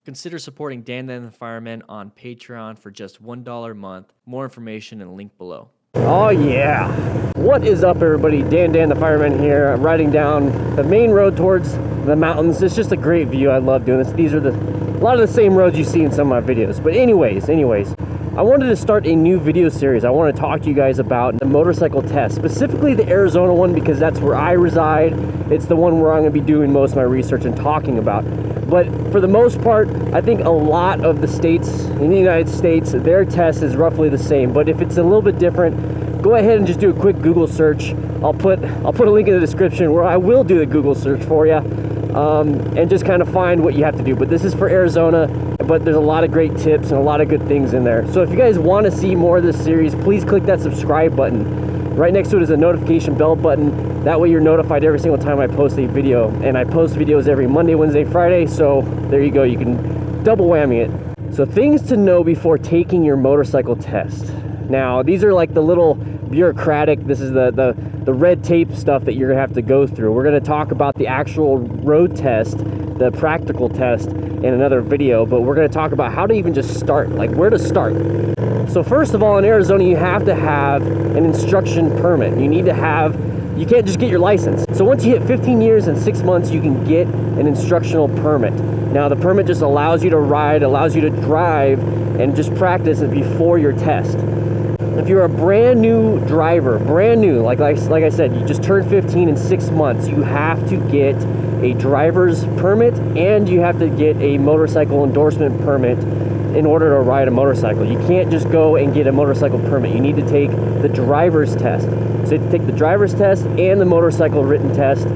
Consider supporting Dan the Fireman on Patreon for just $1 a month. More information and link below. Oh yeah! What is up, everybody? Dan the Fireman here. I'm riding down the main road towards the mountains. It's just a great view. I love doing this. These are a lot of the same roads you see in some of my videos. But anyways, I wanted to start a new video series. I want to talk to you guys about the motorcycle test, specifically the Arizona one, because that's where I reside. It's the one where I'm going to be doing most of my research and talking about. But for the most part, I think a lot of the states in the United States, their test is roughly the same. But if it's a little bit different, go ahead and just do a quick Google search. I'll put a link in the description where I will do the Google search for you, and just kind of find what you have to do. But this is for Arizona, but there's a lot of great tips and a lot of good things in there. So if you guys want to see more of this series, please click that subscribe button. Right next to it is a notification bell button. That way you're notified every single time I post a video. And I post videos every Monday, Wednesday, Friday. So there you go. You can double whammy it. So things to know before taking your motorcycle test. Now, these are like the little bureaucratic, this is the red tape stuff that you're gonna have to go through. We're gonna talk about the actual road test, the practical test, in another video, but we're gonna talk about how to even just start, like where to start. So first of all, in Arizona, you have to have an instruction permit. You can't just get your license. So once you hit 15 years and 6 months, you can get an instructional permit. Now the permit just allows you to ride, allows you to drive, and just practice it before your test. If you're a brand new driver, like I said, you just turned 15 in 6 months, you have to get a driver's permit and you have to get a motorcycle endorsement permit in order to ride a motorcycle. You can't just go and get a motorcycle permit. You need to take the driver's test. So you have to take the driver's test and the motorcycle written test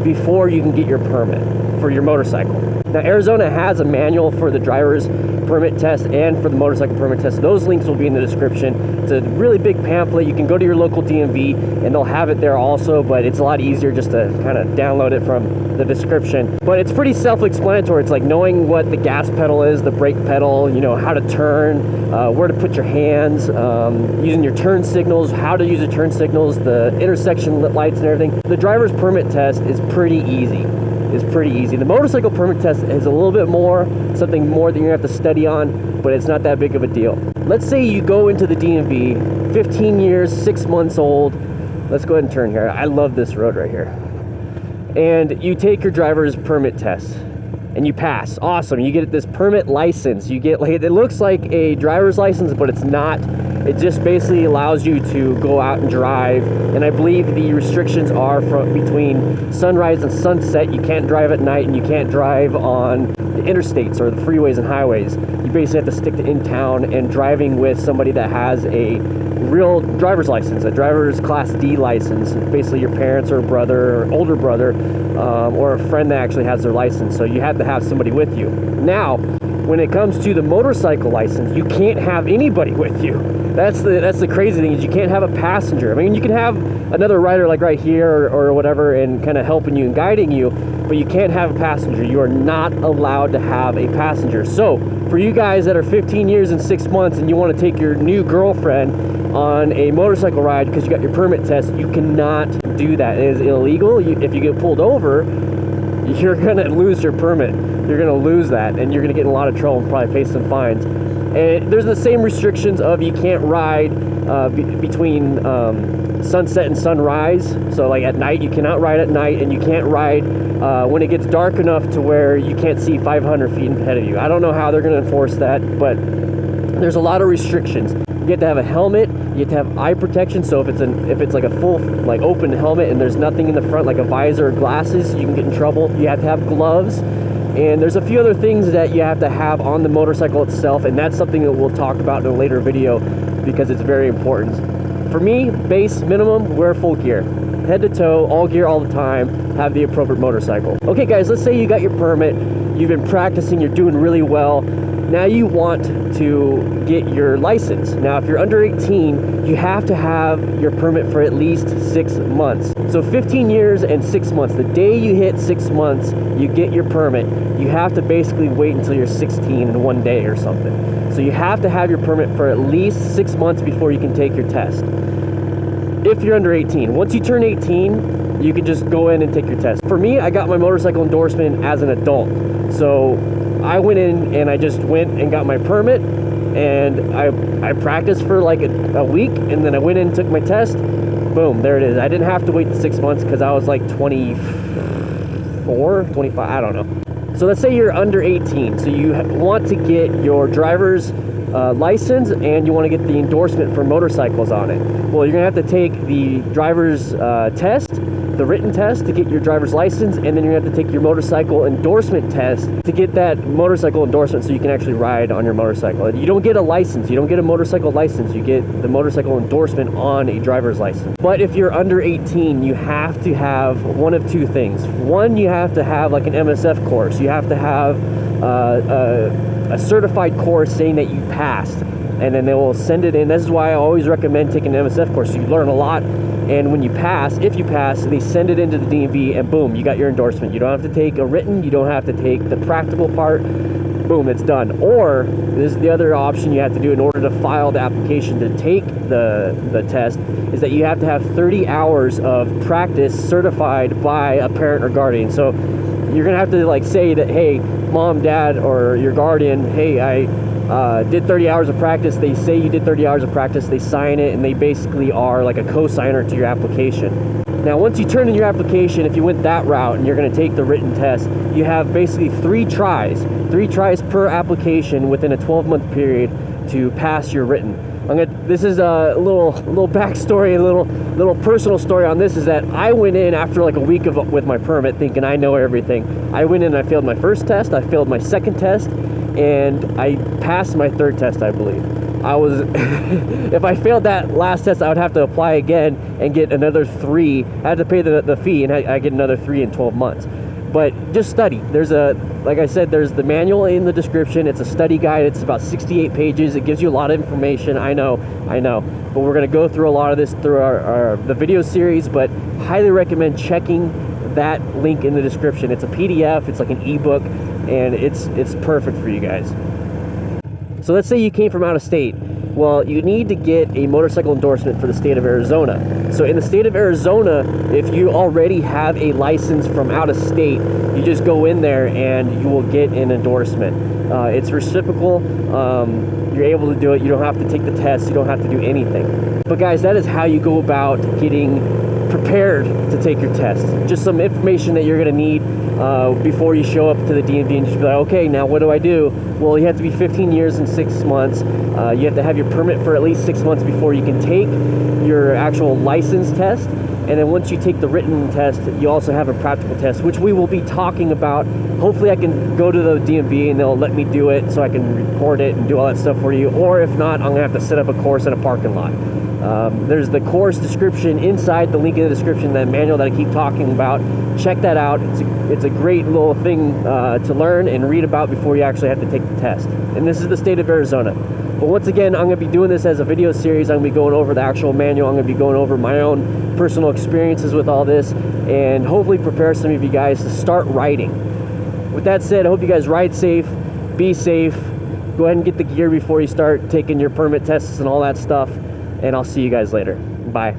before you can get your permit for your motorcycle. Now, Arizona has a manual for the driver's permit test and for the motorcycle permit test. Those links will be in the description. It's a really big pamphlet. You can go to your local DMV and they'll have it there also, but it's a lot easier just to kind of download it from the description. But it's pretty self-explanatory. It's like knowing what the gas pedal is, the brake pedal, you know, how to turn, where to put your hands, using your turn signals, how to use the turn signals, the intersection lights and everything. The driver's permit test is pretty easy. The motorcycle permit test is a little bit more, something more that you're gonna have to study on, but it's not that big of a deal. Let's say you go into the DMV, 15 years, 6 months old. Let's go ahead and turn here. I love this road right here. And you take your driver's permit test and you pass. Awesome. You get this permit license. You get, like, it looks like a driver's license, but it's not. It just basically allows you to go out and drive. And I believe the restrictions are from between sunrise and sunset. You can't drive at night and you can't drive on the interstates or the freeways and highways. You basically have to stick to in town and driving with somebody that has a real driver's license, a driver's class D license. Basically your parents or brother or older brother, or a friend that actually has their license. So you have to have somebody with you. Now, when it comes to the motorcycle license, you can't have anybody with you. That's the crazy thing, is you can't have a passenger. I mean, you can have another rider like right here or whatever and kind of helping you and guiding you, but you can't have a passenger. You are not allowed to have a passenger. So for you guys that are 15 years and 6 months and you want to take your new girlfriend on a motorcycle ride because you got your permit test, you cannot do that. It is illegal. If you get pulled over, you're gonna lose your permit. You're gonna lose that and you're gonna get in a lot of trouble and probably face some fines. And there's the same restrictions of you can't ride between sunset and sunrise. So like at night, you cannot ride at night, and you can't ride when it gets dark enough to where you can't see 500 feet ahead of you. I don't know how they're going to enforce that, but there's a lot of restrictions. You have to have a helmet. You have to have eye protection. So if it's like a full, like, open helmet and there's nothing in the front, like a visor or glasses, you can get in trouble. You have to have gloves. And there's a few other things that you have to have on the motorcycle itself, and that's something that we'll talk about in a later video because it's very important. For me, base minimum, wear full gear. Head to toe, all gear all the time, have the appropriate motorcycle. Okay guys, let's say you got your permit, you've been practicing, you're doing really well. Now you want to get your license. Now if you're under 18, you have to have your permit for at least 6 months. So 15 years and 6 months. The day you hit 6 months, you get your permit. You have to basically wait until you're 16 in 1 day or something. So you have to have your permit for at least 6 months before you can take your test. If you're under 18. Once you turn 18, you can just go in and take your test. For me, I got my motorcycle endorsement as an adult. So I went in and I just went and got my permit, and I practiced for like a week, and then I went in and took my test. Boom, there it is. I didn't have to wait the 6 months because I was like 24, 25, I don't know. So let's say you're under 18, so you want to get your driver's license, and you want to get the endorsement for motorcycles on it. Well, you're gonna have to take the driver's test, the written test, to get your driver's license, and then you're gonna have to take your motorcycle endorsement test to get that motorcycle endorsement so you can actually ride on your motorcycle. You don't get a license, you don't get a motorcycle license, you get the motorcycle endorsement on a driver's license. But if you're under 18, you have to have one of two things. One, you have to have like an MSF course. You have to have a certified course saying that you passed, and then they will send it in. This is why I always recommend taking an MSF course. You learn a lot, and when you pass, if you pass, they send it into the DMV, and boom, you got your endorsement. You don't have to take a written, you don't have to take the practical part. Boom, it's done. Or this is the other option you have to do in order to file the application to take the test, is that you have to have 30 hours of practice certified by a parent or guardian. So you're gonna have to like say that, hey, mom, dad, or your guardian, hey, I did 30 hours of practice. They say you did 30 hours of practice, they sign it, and they basically are like a co-signer to your application. Now, once you turn in your application, if you went that route and you're gonna take the written test, you have basically 3 tries per application within a 12-month period to pass your written. This is a little backstory, a little personal story on this, is that I went in after like a week with my permit thinking I know everything. I went in and I failed my first test, I failed my second test, and I passed my third test, I believe. I was, if I failed that last test, I would have to apply again and get another 3. I had to pay the fee, and I get another 3 in 12 months. But just study. Like I said, there's the manual in the description. It's a study guide. It's about 68 pages. It gives you a lot of information. I know. But we're gonna go through a lot of this through the video series, but highly recommend checking that link in the description. It's a PDF, it's like an ebook, and it's perfect for you guys. So let's say you came from out of state. Well, you need to get a motorcycle endorsement for the state of Arizona. So in the state of Arizona, if you already have a license from out of state, you just go in there and you will get an endorsement. It's reciprocal. You're able to do it. You don't have to take the test. You don't have to do anything. But guys, that is how you go about getting prepared to take your test. Just some information that you're gonna need before you show up to the DMV and just be like, okay, now what do I do? Well, you have to be 15 years and 6 months. You have to have your permit for at least 6 months before you can take your actual license test. And then once you take the written test, you also have a practical test, which we will be talking about. Hopefully I can go to the DMV and they'll let me do it so I can record it and do all that stuff for you. Or if not, I'm gonna have to set up a course in a parking lot. There's the course description inside the link in the description, that manual that I keep talking about. Check that out. It's a great little thing to learn and read about before you actually have to take the test. And this is the state of Arizona. But once again, I'm going to be doing this as a video series. I'm going to be going over the actual manual. I'm going to be going over my own personal experiences with all this, and hopefully prepare some of you guys to start riding. With that said, I hope you guys ride safe, be safe, go ahead and get the gear before you start taking your permit tests and all that stuff, and I'll see you guys later. Bye.